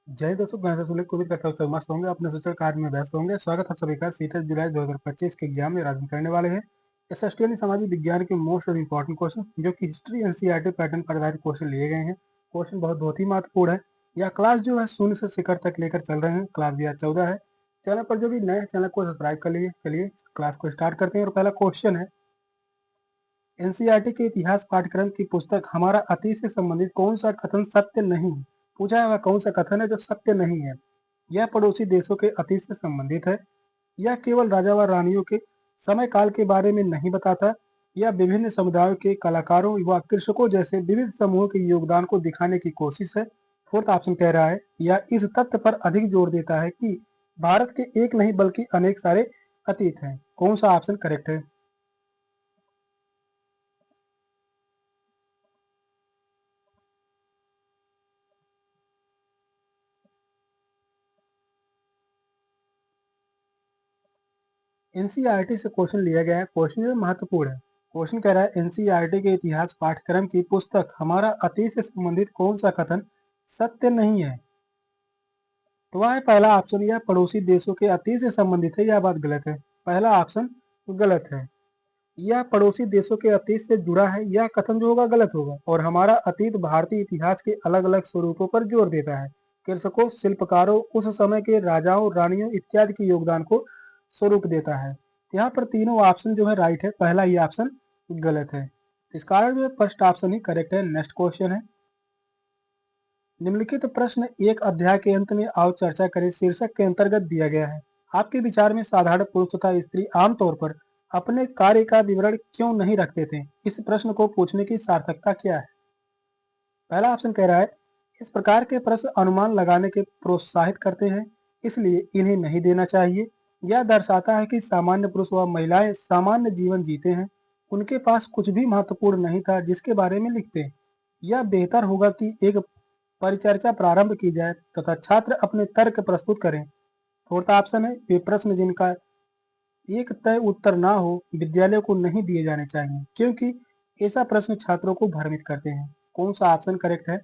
जय दोस्तों, मैं रसूल उम्मीद करता हूँ सब मस्त होंगे, अपने सोशल कार्य में व्यस्त होंगे। स्वागत है सभी का 27 जुलाई 2025 के एग्जाम में राजन करने वाले हैं। एसएसटी यानी सामाजिक विज्ञान के मोस्ट और इम्पोर्टेंट क्वेश्चन जो कि हिस्ट्री एनसीईआरटी पैटर्न पर आधारित क्वेश्चन लिए गए हैं। क्वेश्चन बहुत ही महत्वपूर्ण है। यह क्लास जो है शून्य से शिखर तक लेकर चल रहे हैं। क्लास भी आज 14 है। चैनल पर जो भी नए हैं, चैनल को सब्सक्राइब कर लीजिए। चलिए क्लास को स्टार्ट करते हैं और पहला क्वेश्चन है, एनसीईआरटी के इतिहास पाठ्यक्रम की पुस्तक हमारा अतीत से संबंधित कौन सा कथन सत्य नहीं है। पूछा है वह कौन सा कथन है जो सत्य नहीं है। यह पड़ोसी देशों के अतीत से संबंधित है। यह केवल राजा व रानियों के समय काल के बारे में नहीं बताता। यह विभिन्न समुदायों के कलाकारों व कृषकों जैसे विविध समूहों के योगदान को दिखाने की कोशिश है। फोर्थ ऑप्शन कह रहा है, यह इस तथ्य पर अधिक जोर देता है कि भारत के एक नहीं बल्कि अनेक सारे अतीत हैं। कौन सा ऑप्शन करेक्ट है? एनसीईआरटी से क्वेश्चन लिया गया है। क्वेश्चन जो महत्वपूर्ण है। क्वेश्चन कह रहा है, एनसीईआरटी के इतिहास पाठ्यक्रम की पुस्तक हमारा अतीत से संबंधित कौन सा कथन सत्य नहीं है। तो वह है पहला ऑप्शन, यह पड़ोसी देशों के अतीत से संबंधित है। यह बात गलत है। पहला ऑप्शन गलत है। यह पड़ोसी देशों के अतीत से जुड़ा है, यह कथन जो होगा गलत होगा। और हमारा अतीत भारतीय इतिहास के अलग अलग स्वरूपों पर जोर देता है। कृषकों, शिल्पकारों, उस समय के राजाओं, रानियों इत्यादि के योगदान को स्वरूप देता है। यहाँ पर तीनों ऑप्शन जो है राइट है। पहला ही ऑप्शन गलत है। इस कारण जो है फर्स्ट ऑप्शन ही करेक्ट है। नेक्स्ट क्वेश्चन है, निम्नलिखित प्रश्न एक अध्याय के अंत में आओ चर्चा करें शीर्षक के अंतर्गत दिया गया है। आपके विचार में साधारण पुरुष तथा स्त्री आमतौर पर अपने कार्य का विवरण क्यों नहीं रखते थे? इस प्रश्न को पूछने की सार्थकता क्या है? पहला ऑप्शन कह रहा है, इस प्रकार के प्रश्न अनुमान लगाने के प्रोत्साहित करते हैं, इसलिए इन्हें नहीं देना चाहिए। यह दर्शाता है कि सामान्य पुरुष व महिलाएं सामान्य जीवन जीते हैं, उनके पास कुछ भी महत्वपूर्ण नहीं था जिसके बारे में लिखते। यह बेहतर होगा कि एक परिचर्चा प्रारंभ की जाए तथा छात्र अपने तर्क प्रस्तुत करें। फोर्थ ऑप्शन है, वे प्रश्न जिनका एक तय उत्तर ना हो विद्यालय को नहीं दिए जाने चाहिए, क्योंकि ऐसा प्रश्न छात्रों को भ्रमित करते हैं। कौन सा ऑप्शन करेक्ट है?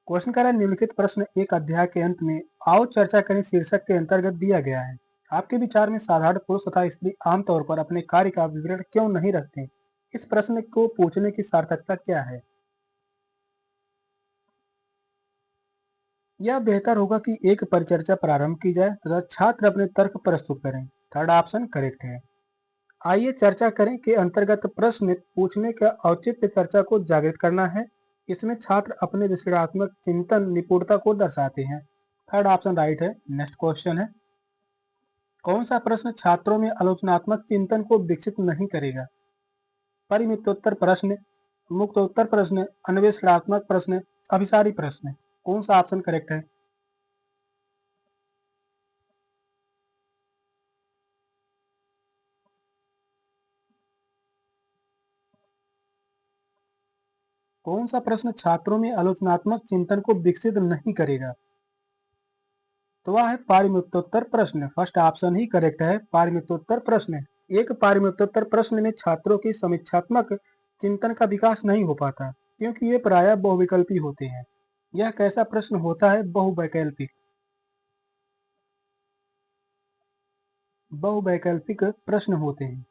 क्वेश्चन कर रहा है, निम्नलिखित प्रश्न एक अध्याय के अंत में आओ चर्चा करें शीर्षक के अंतर्गत दिया गया है। आपके विचार में साधारण पुरुष तथा स्त्री आमतौर पर अपने कार्य का विवरण क्यों नहीं रखते? इस प्रश्न को पूछने की सार्थकता क्या है? यह बेहतर होगा कि एक परिचर्चा प्रारंभ की जाए तथा छात्र अपने तर्क प्रस्तुत करें। थर्ड ऑप्शन करेक्ट है। आइए चर्चा करें के अंतर्गत प्रश्न पूछने का औचित्य चर्चा को जागृत करना है। इसमें छात्र अपने विश्लेषणात्मक चिंतन निपुणता को दर्शाते हैं। थर्ड ऑप्शन राइट है। नेक्स्ट क्वेश्चन है, कौन सा प्रश्न छात्रों में आलोचनात्मक चिंतन को विकसित नहीं करेगा? परिमितोत्तर प्रश्न, मुक्तोत्तर प्रश्न, अन्वेषणात्मक प्रश्न, अभिसारी प्रश्न। कौन सा ऑप्शन करेक्ट है? कौन सा प्रश्न छात्रों में आलोचनात्मक चिंतन को विकसित नहीं करेगा? तो वह है पारिमितोत्तर प्रश्न। फर्स्ट ऑप्शन ही करेक्ट है। पारिमितोत्तर प्रश्न, एक पारिमितोत्तर प्रश्न में छात्रों की समीक्षात्मक चिंतन का विकास नहीं हो पाता, क्योंकि ये प्रायः बहुविकल्पी होते हैं। यह कैसा प्रश्न होता है? बहुवैकल्पिक। बहुवैकल्पिक प्रश्न होते हैं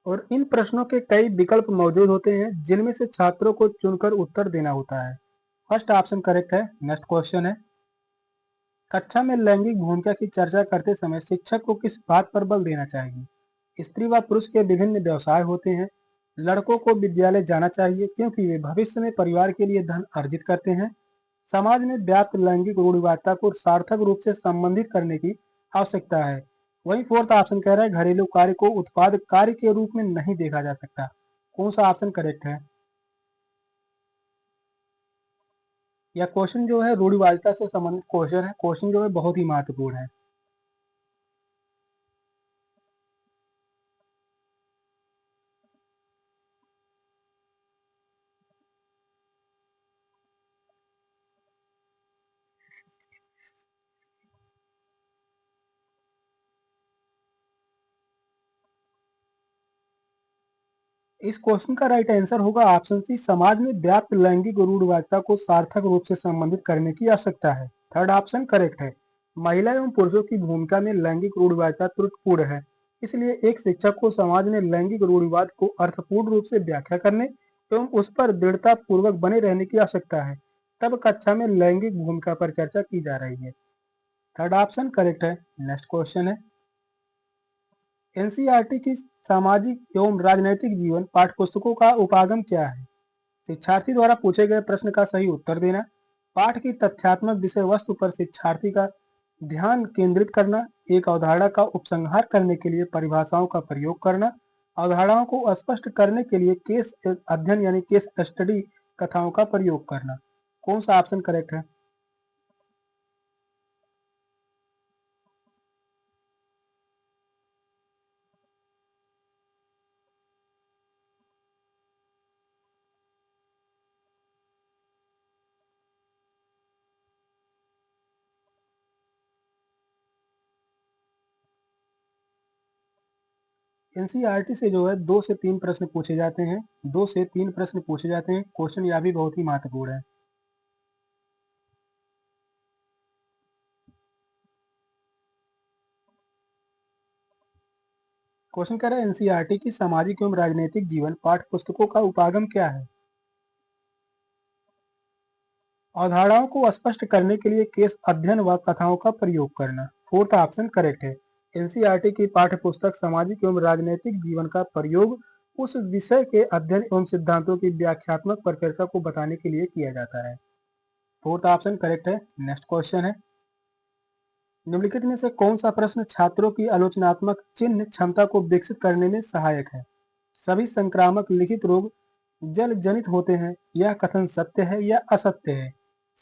और इन प्रश्नों के कई विकल्प मौजूद होते हैं जिनमें से छात्रों को चुनकर उत्तर देना होता है। फर्स्ट ऑप्शन करेक्ट है। नेक्स्ट क्वेश्चन है, कक्षा में लैंगिक भूमिका की चर्चा करते समय शिक्षक को किस बात पर बल देना चाहिए? स्त्री व पुरुष के विभिन्न व्यवसाय होते हैं। लड़कों को विद्यालय जाना चाहिए क्योंकि वे भविष्य में परिवार के लिए धन अर्जित करते हैं। समाज में व्याप्त लैंगिक रूढ़िवादिता को सार्थक रूप से संबंधित करने की आवश्यकता है। वहीं फोर्थ ऑप्शन कह रहा है, घरेलू कार्य को उत्पाद कार्य के रूप में नहीं देखा जा सकता। कौन सा ऑप्शन करेक्ट है? या क्वेश्चन जो है रूढ़िवादिता से संबंधित क्वेश्चन है, क्वेश्चन जो है बहुत ही महत्वपूर्ण है। इस क्वेश्चन का राइट आंसर होगा ऑप्शन सी, समाज में व्याप्त लैंगिक रूढ़िवादिता को सार्थक रूप से संबंधित करने की आवश्यकता है। थर्ड ऑप्शन करेक्ट है। महिला एवं पुरुषों की भूमिका में लैंगिक रूढ़िवादिता त्रुटिपूर्ण है, इसलिए एक शिक्षक को समाज में लैंगिक रूढ़िवाद को अर्थपूर्ण रूप से व्याख्या करने एवं उस पर दृढ़ता पूर्वक बने रहने की आवश्यकता है। तब कक्षा में लैंगिक भूमिका पर चर्चा की जा रही है। थर्ड ऑप्शन करेक्ट है। नेक्स्ट क्वेश्चन है, एनसीईआरटी की सामाजिक एवं राजनैतिक जीवन पाठ्यपुस्तकों का उपागम क्या है? शिक्षार्थी द्वारा पूछे गए प्रश्न का सही उत्तर देना, पाठ की तथ्यात्मक विषय वस्तु पर शिक्षार्थी का ध्यान केंद्रित करना, एक अवधारणा का उपसंहार करने के लिए परिभाषाओं का प्रयोग करना, अवधारणाओं को स्पष्ट करने के लिए केस अध्ययन यानी केस स्टडी कथाओं का प्रयोग करना। कौन सा ऑप्शन करेक्ट है? एनसीईआरटी से जो है 2 से 3 प्रश्न पूछे जाते हैं, 2 से 3 प्रश्न पूछे जाते हैं। क्वेश्चन यह भी बहुत ही महत्वपूर्ण है। क्वेश्चन कह रहा है एनसीईआरटी की सामाजिक एवं राजनीतिक जीवन पाठ्य पुस्तकों का उपागम क्या है? अवधारणाओं को स्पष्ट करने के लिए केस अध्ययन व कथाओं का प्रयोग करना। फोर्थ ऑप्शन करेक्ट है। एनसीईआरटी की पाठ्य पुस्तक सामाजिक एवं राजनीतिक जीवन का प्रयोग उस विषय के अध्ययन एवं सिद्धांतों की व्याख्यात्मक परिचर्चा को बताने के लिए किया जाता है। फोर्थ ऑप्शन करेक्ट है। नेक्स्ट क्वेश्चन है, निम्नलिखित में से कौन सा प्रश्न छात्रों की आलोचनात्मक चिन्ह क्षमता को विकसित करने में सहायक है? सभी संक्रामक लिखित रोग जल जनित होते हैं, यह कथन सत्य है या असत्य है?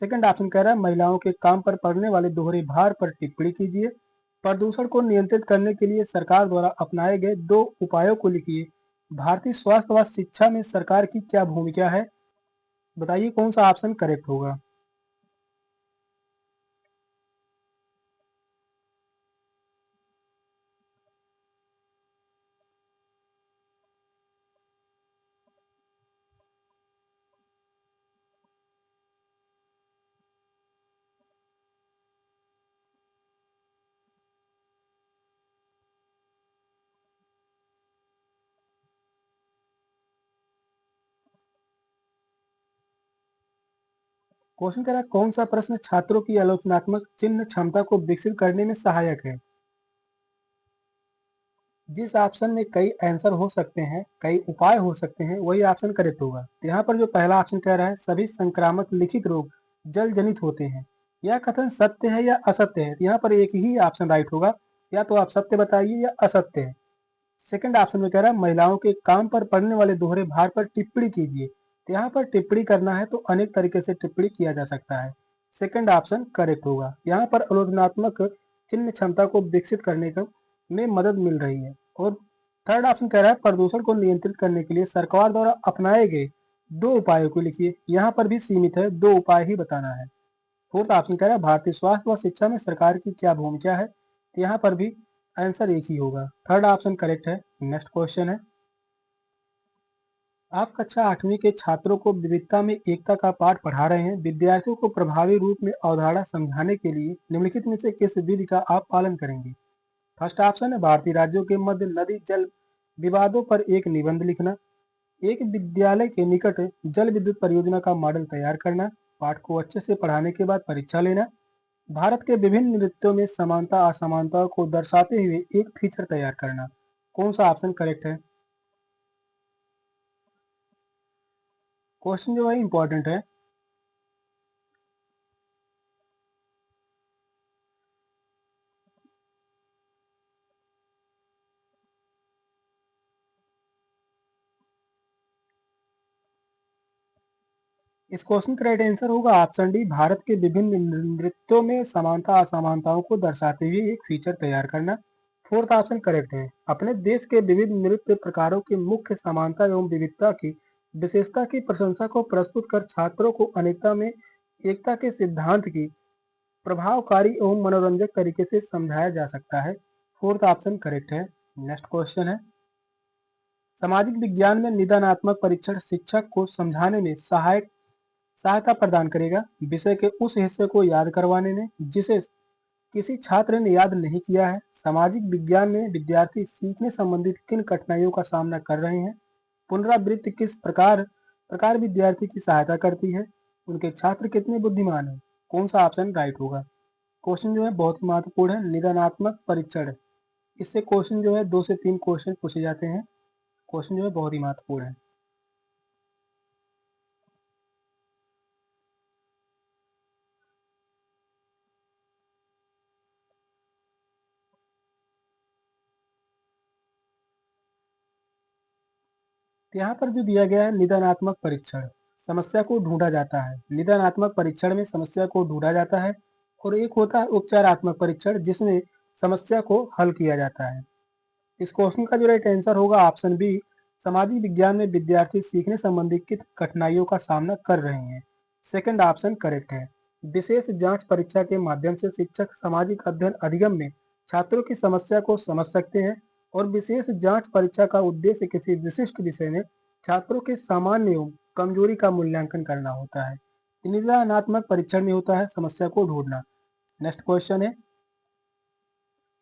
सेकंड ऑप्शन कह रहा है महिलाओं के काम पर पड़ने वाले दोहरे भार पर टिप्पणी कीजिए। प्रदूषण को नियंत्रित करने के लिए सरकार द्वारा अपनाए गए 2 उपायों को लिखिए। भारतीय स्वास्थ्य व शिक्षा में सरकार की क्या भूमिका है? बताइए कौन सा ऑप्शन करेक्ट होगा। क्वेश्चन कह रहा है कौन सा प्रश्न छात्रों की आलोचनात्मक चिन्ह क्षमता को विकसित करने में सहायक है? जिस ऑप्शन में कई आंसर हो सकते हैं, कई उपाय हो सकते हैं, वही ऑप्शन करेक्ट होगा। यहाँ पर जो पहला ऑप्शन कह रहा है सभी संक्रामक लिखित रोग जल जनित होते हैं, यह कथन सत्य है या असत्य है? यहाँ पर एक ही ऑप्शन राइट होगा, या तो आप सत्य बताइए या असत्य है। सेकंड ऑप्शन में कह रहा है महिलाओं के काम पर पड़ने वाले दोहरे भार पर टिप्पणी कीजिए। तो यहाँ पर टिप्पणी करना है तो अनेक तरीके से टिप्पणी किया जा सकता है। सेकंड ऑप्शन करेक्ट होगा। यहाँ पर आलोचनात्मक चिन्ह क्षमता को विकसित करने का में मदद मिल रही है। और थर्ड ऑप्शन कह रहा है प्रदूषण को नियंत्रित करने के लिए सरकार द्वारा अपनाए गए 2 उपायों को लिखिए। यहाँ पर भी सीमित है, 2 उपाय ही बताना है। फोर्थ ऑप्शन कह रहा है भारतीय स्वास्थ्य व शिक्षा में सरकार की क्या भूमिका है? तो यहाँ पर भी आंसर एक ही होगा। थर्ड ऑप्शन करेक्ट है। नेक्स्ट क्वेश्चन है, आप कक्षा 8वीं के छात्रों को विविधता में एकता का पाठ पढ़ा रहे हैं। विद्यार्थियों को प्रभावी रूप में अवधारणा समझाने के लिए निम्नलिखित में से किस विधि का आप पालन करेंगे? फर्स्ट ऑप्शन है भारतीय राज्यों के मध्य नदी जल विवादों पर एक निबंध लिखना, एक विद्यालय के निकट जल विद्युत परियोजना का मॉडल तैयार करना, पाठ को अच्छे से पढ़ाने के बाद परीक्षा लेना, भारत के विभिन्न नृत्यों में समानता असमानताओं को दर्शाते हुए एक फीचर तैयार करना। कौन सा ऑप्शन करेक्ट है? क्वेश्चन जो है इंपॉर्टेंट है। इस क्वेश्चन का राइट आंसर होगा ऑप्शन डी, भारत के विभिन्न नृत्यों में समानता असमानताओं को दर्शाते हुए एक फीचर तैयार करना। फोर्थ ऑप्शन करेक्ट है। अपने देश के विविध नृत्य प्रकारों की मुख्य समानता एवं विविधता की विशेषता की प्रशंसा को प्रस्तुत कर छात्रों को अनेकता में एकता के सिद्धांत की प्रभावकारी एवं मनोरंजक तरीके से समझाया जा सकता है। फोर्थ ऑप्शन करेक्ट है। नेक्स्ट क्वेश्चन है, सामाजिक विज्ञान में निदानात्मक परीक्षण शिक्षक को समझाने में सहायता प्रदान करेगा। विषय के उस हिस्से को याद करवाने में जिसे किसी छात्र ने याद नहीं किया है। सामाजिक विज्ञान में विद्यार्थी सीखने संबंधित किन कठिनाइयों का सामना कर रहे हैं। पुनरावृत्ति किस प्रकार विद्यार्थी की सहायता करती है। उनके छात्र कितने बुद्धिमान हैं। कौन सा ऑप्शन राइट होगा। क्वेश्चन जो है बहुत ही महत्वपूर्ण है, निदानात्मक परीक्षण। इससे क्वेश्चन जो है 2 से 3 क्वेश्चन पूछे जाते हैं। क्वेश्चन जो है बहुत ही महत्वपूर्ण है। यहाँ पर जो दिया गया है निदानात्मक परीक्षण, समस्या को ढूंढा जाता है। निदानात्मक परीक्षण में समस्या को ढूंढा जाता है और एक होता है उपचारात्मक परीक्षण जिसमें समस्या को हल किया जाता है। इस क्वेश्चन का जो राइट आंसर होगा ऑप्शन बी, सामाजिक विज्ञान में विद्यार्थी सीखने संबंधी किन कठिनाइयों का सामना कर रहे हैं। सेकंड ऑप्शन करेक्ट है। विशेष जांच परीक्षा के माध्यम से शिक्षक सामाजिक अध्ययन अधिगम में छात्रों की समस्या को समझ सकते हैं और विशेष जांच परीक्षा का उद्देश्य किसी विशिष्ट विषय में छात्रों के सामान्य एवं कमजोरी का मूल्यांकन करना होता है। निदानात्मक परीक्षण में होता है समस्या को ढूंढना। नेक्स्ट क्वेश्चन है,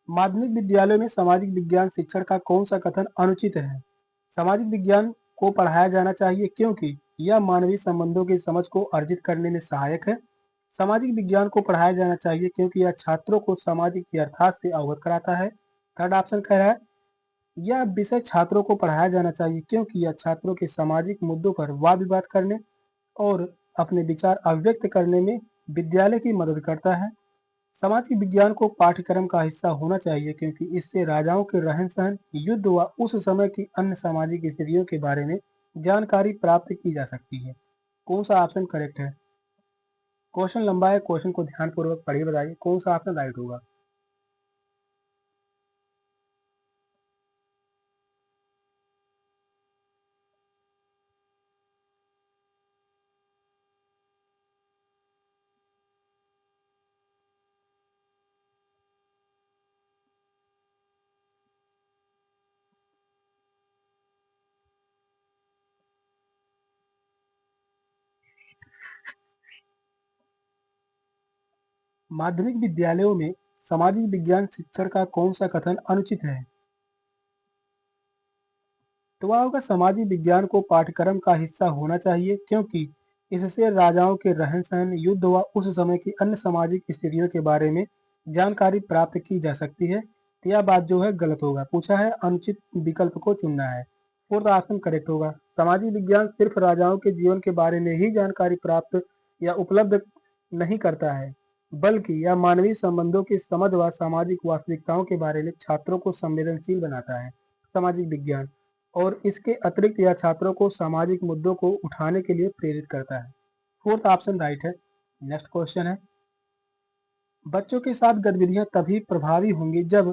माध्यमिक विद्यालयों में सामाजिक विज्ञान शिक्षण का कौन सा कथन अनुचित है। सामाजिक विज्ञान को पढ़ाया जाना चाहिए क्योंकि यह मानवीय संबंधों की समझ को अर्जित करने में सहायक है। सामाजिक विज्ञान को पढ़ाया जाना चाहिए क्योंकि यह छात्रों को सामाजिक यथार्थ से अवगत कराता है। थर्ड ऑप्शन कह रहा है, यह विषय छात्रों को पढ़ाया जाना चाहिए क्योंकि यह छात्रों के सामाजिक मुद्दों पर वाद विवाद करने और अपने विचार अभिव्यक्त करने में विद्यालय की मदद करता है। सामाजिक विज्ञान को पाठ्यक्रम का हिस्सा होना चाहिए क्योंकि इससे राजाओं के रहन सहन, युद्ध व उस समय की अन्य सामाजिक स्थितियों के बारे में जानकारी प्राप्त की जा सकती है। कौन सा ऑप्शन करेक्ट है। क्वेश्चन लंबा है, क्वेश्चन को ध्यानपूर्वक पढ़िए, बताइए कौन सा ऑप्शन राइट होगा। माध्यमिक विद्यालयों में सामाजिक विज्ञान शिक्षण का कौन सा कथन अनुचित है। तो वह होगा, सामाजिक विज्ञान को पाठ्यक्रम का हिस्सा होना चाहिए क्योंकि इससे राजाओं के रहन सहन, युद्ध व उस समय की अन्य सामाजिक स्थितियों के बारे में जानकारी प्राप्त की जा सकती है। तो यह बात जो है गलत होगा। पूछा है अनुचित विकल्प को चुनना है। फोर्थ ऑप्शन करेक्ट होगा। सामाजिक विज्ञान सिर्फ राजाओं के जीवन के बारे में ही जानकारी प्राप्त या उपलब्ध नहीं करता है, बल्कि यह मानवीय संबंधों की समझ व सामाजिक वास्तविकताओं के बारे में छात्रों को संवेदनशील बनाता है। सामाजिक विज्ञान और इसके अतिरिक्त यह छात्रों को सामाजिक मुद्दों को उठाने के लिए प्रेरित करता है। फोर्थ ऑप्शन राइट है। नेक्स्ट क्वेश्चन है, बच्चों के साथ गतिविधियां तभी प्रभावी होंगी जब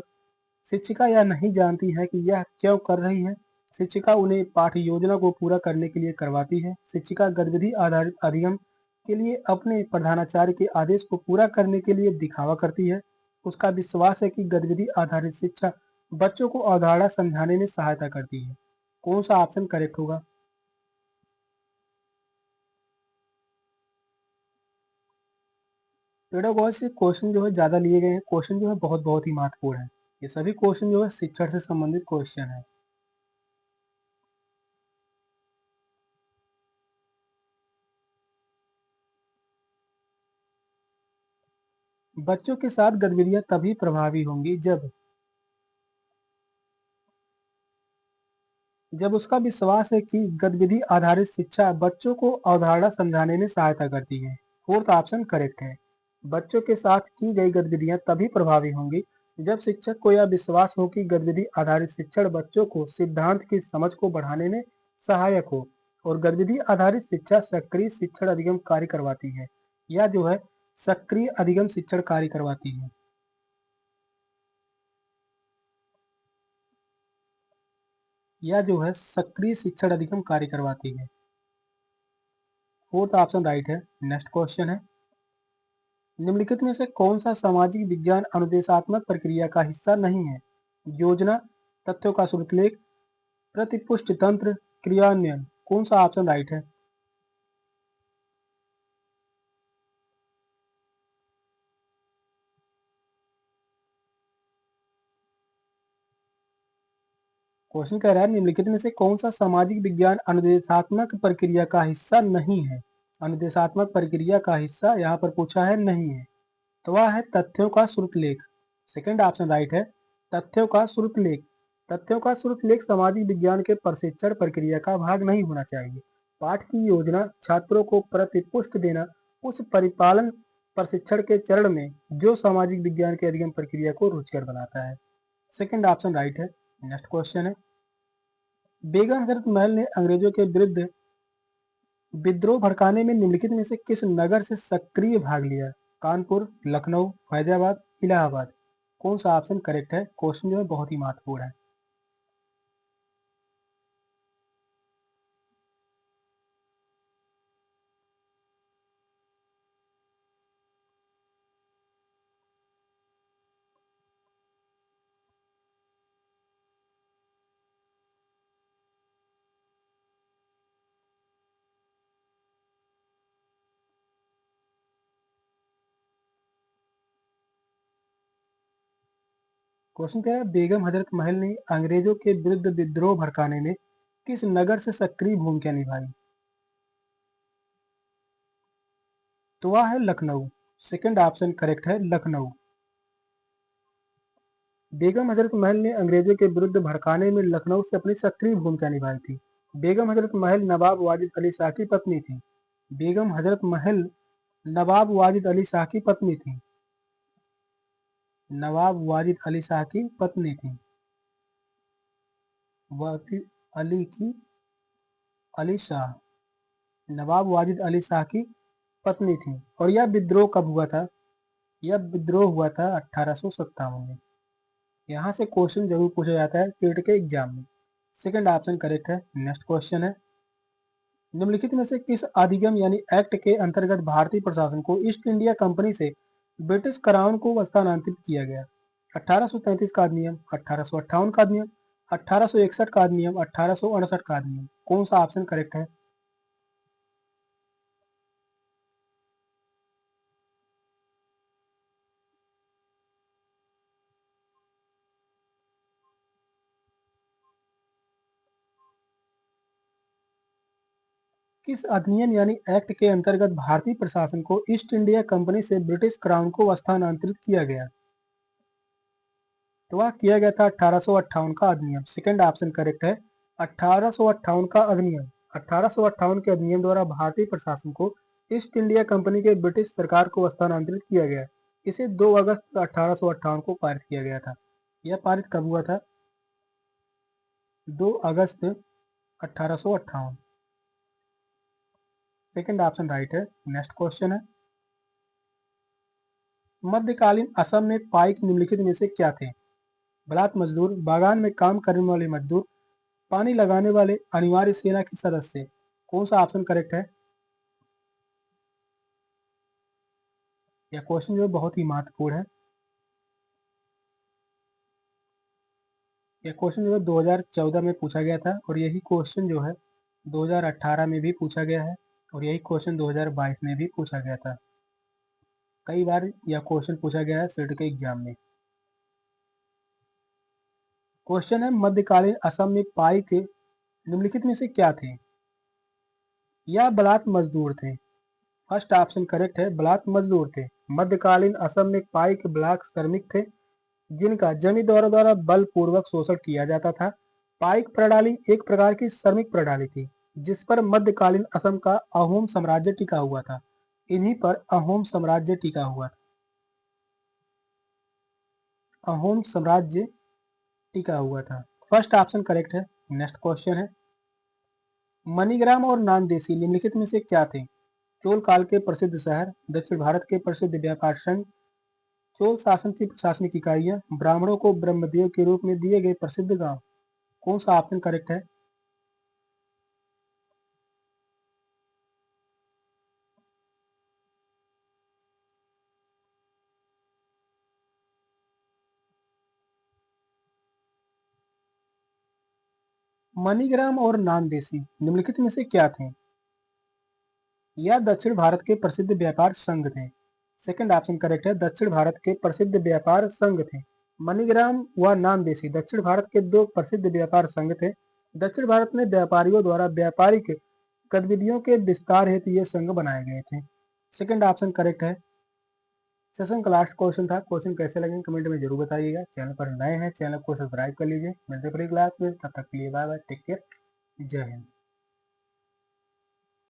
शिक्षिका यह नहीं जानती है कि यह क्यों कर रही है। शिक्षिका उन्हें पाठ्य योजना को पूरा करने के लिए करवाती है। शिक्षिका गतिविधि आधारित अधिगम के लिए अपने प्रधानाचार्य के आदेश को पूरा करने के लिए दिखावा करती है। उसका विश्वास है कि गतिविधि आधारित शिक्षा बच्चों को अवधारणा समझाने में सहायता करती है। कौन सा ऑप्शन करेक्ट होगा। पेडागोजी से क्वेश्चन जो है ज्यादा लिए गए हैं। क्वेश्चन जो है बहुत बहुत ही महत्वपूर्ण है। ये सभी क्वेश्चन जो है शिक्षण से संबंधित क्वेश्चन है। बच्चों के साथ गतिविधियां तभी प्रभावी होंगी जब उसका विश्वास है कि गतिविधि आधारित शिक्षा बच्चों को अवधारणा समझाने में सहायता करती है। फोर्थ ऑप्शन करेक्ट है। बच्चों के साथ की गई गतिविधियां तभी प्रभावी होंगी जब शिक्षक को यह विश्वास हो कि गतिविधि आधारित शिक्षण बच्चों को सिद्धांत की समझ को बढ़ाने में सहायक हो और गतिविधि आधारित शिक्षा सक्रिय शिक्षण अधिगम कार्य करवाती है, या जो है सक्रिय अधिगम शिक्षण कार्य करवाती है। या जो है सक्रिय शिक्षण अधिगम कार्य करवाती है। फोर्थ ऑप्शन राइट है। नेक्स्ट क्वेश्चन है, निम्नलिखित में से कौन सा सामाजिक विज्ञान अनुदेशात्मक प्रक्रिया का हिस्सा नहीं है? योजना, तथ्यों का श्रुतलेख, प्रतिपुष्टि तंत्र, क्रियान्वयन। कौन सा ऑप्शन राइट है? क्वेश्चन कह रहा है निम्नलिखित में से कौन सा सामाजिक विज्ञान अनुदेशात्मक प्रक्रिया का हिस्सा नहीं है? अनुदेशात्मक प्रक्रिया का हिस्सा यहाँ पर पूछा है नहीं है, तो वह है तथ्यों का श्रुतलेख। सेकंड ऑप्शन राइट है, तथ्यों का श्रुतलेख। तथ्यों का श्रुतलेख सामाजिक विज्ञान के प्रशिक्षण प्रक्रिया का भाग नहीं होना चाहिए। पाठ की योजना छात्रों को प्रतिपुष्ट देना उस परिपालन प्रशिक्षण के चरण में जो सामाजिक विज्ञान के अधिगम प्रक्रिया को रुचिकर बनाता है। सेकंड ऑप्शन राइट है। नेक्स्ट क्वेश्चन है, बेगम हजरत महल ने अंग्रेजों के विरुद्ध विद्रोह भड़काने में निम्नलिखित में से किस नगर से सक्रिय भाग लिया? कानपुर, लखनऊ, फैजाबाद, इलाहाबाद। कौन सा ऑप्शन करेक्ट है? क्वेश्चन जो है बहुत ही महत्वपूर्ण है। क्वेश्चन क्या है, बेगम हजरत महल ने अंग्रेजों के विरुद्ध विद्रोह भड़काने में किस नगर से सक्रिय भूमिका निभाई? तो वह है लखनऊ। सेकंड ऑप्शन करेक्ट है, लखनऊ। बेगम हजरत महल ने अंग्रेजों के विरुद्ध भड़काने में लखनऊ से अपनी सक्रिय भूमिका निभाई थी। बेगम हजरत महल नवाब वाजिद अली शाह की पत्नी थी। बेगम हजरत महल नवाब वाजिद अली शाह की पत्नी थी। नवाब वाजिद अली शाह की पत्नी थी। वाजिद अली की अली शाह, नवाब वाजिद अली शाह की पत्नी थी। और यह विद्रोह कब हुआ था? यह विद्रोह हुआ था 1857 में। यहाँ से क्वेश्चन जरूर पूछा जाता है टेट के एग्जाम में। सेकंड ऑप्शन करेक्ट है। नेक्स्ट क्वेश्चन है, निम्नलिखित में से किस अधिगम यानी एक्ट के अंतर्गत भारतीय प्रशासन को ईस्ट इंडिया कंपनी से ब्रिटिश क्राउन को स्थानांतरित किया गया? 1833 का अधिनियम, 1858 का अधिनियम, 1861 का अधिनियम, 1868 का अधिनियम। कौन सा ऑप्शन करेक्ट है? किस अधिनियम यानी एक्ट के अंतर्गत भारतीय प्रशासन को ईस्ट इंडिया कंपनी से ब्रिटिश क्राउन को स्थानांतरित किया गया? तो वह किया गया था 1858 का अधिनियम। सेकंड ऑप्शन करेक्ट है, 1858 का अधिनियम। 1858 के अधिनियम द्वारा भारतीय प्रशासन को ईस्ट इंडिया कंपनी के ब्रिटिश सरकार को स्थानांतरित किया गया। इसे 2 अगस्त 1858 को पारित किया गया था। यह पारित कब हुआ था? 2 अगस्त 1858। सेकंड ऑप्शन राइट है। नेक्स्ट क्वेश्चन है, मध्यकालीन असम में पाइक निम्नलिखित में से क्या थे? बलात् मजदूर, बागान में काम करने वाले मजदूर, पानी लगाने वाले, अनिवार्य सेना के सदस्य। कौन सा ऑप्शन करेक्ट है? यह क्वेश्चन जो है बहुत ही महत्वपूर्ण है। यह क्वेश्चन जो है 2014 में पूछा गया था और यही क्वेश्चन जो है 2018 में भी पूछा गया है और यही क्वेश्चन 2022 में भी पूछा गया था। कई बार यह क्वेश्चन पूछा गया है सेट के एग्जाम में। क्वेश्चन है, मध्यकालीन असम में पाइक निम्नलिखित में से क्या थे? यह बलात् मजदूर थे। फर्स्ट ऑप्शन करेक्ट है, बलात् मजदूर थे। मध्यकालीन असम में पाइक ब्लैक श्रमिक थे जिनका जमींदारों द्वारा बलपूर्वक शोषण किया जाता था। पाइक प्रणाली एक प्रकार की श्रमिक प्रणाली थी जिस पर मध्यकालीन असम का अहोम साम्राज्य टिका हुआ था। इन्हीं पर अहोम साम्राज्य टिका हुआ था। अहोम साम्राज्य टिका हुआ था। फर्स्ट ऑप्शन करेक्ट है। नेक्स्ट क्वेश्चन है, मणिग्राम और नानदेशी निम्नलिखित में से क्या थे? चोल काल के प्रसिद्ध शहर, दक्षिण भारत के प्रसिद्ध व्यापार संघ, चोल शासन की प्रशासनिक इकाइयां, ब्राह्मणों को ब्रह्मदेव के रूप में दिए गए प्रसिद्ध गांव। कौन सा ऑप्शन करेक्ट है? मणिग्राम और नानदेशी निम्नलिखित में से क्या थे? यह दक्षिण भारत के प्रसिद्ध व्यापार संघ थे। सेकंड ऑप्शन करेक्ट है, दक्षिण भारत के प्रसिद्ध व्यापार संघ थे। मणिग्राम व नानदेशी दक्षिण भारत के दो प्रसिद्ध व्यापार संघ थे। दक्षिण भारत में व्यापारियों द्वारा व्यापारिक गतिविधियों के विस्तार हेतु ये संघ बनाए गए थे। सेकंड ऑप्शन करेक्ट है। सेशन का लास्ट क्वेश्चन था। क्वेश्चन कैसे लगे कमेंट में जरूर बताइएगा। चैनल पर नए हैं, चैनल को सब्सक्राइब कर लीजिए। मिलते हैं फिर क्लास में, तब तक के लिए बाय बाय, टेक केयर, जय हिंद।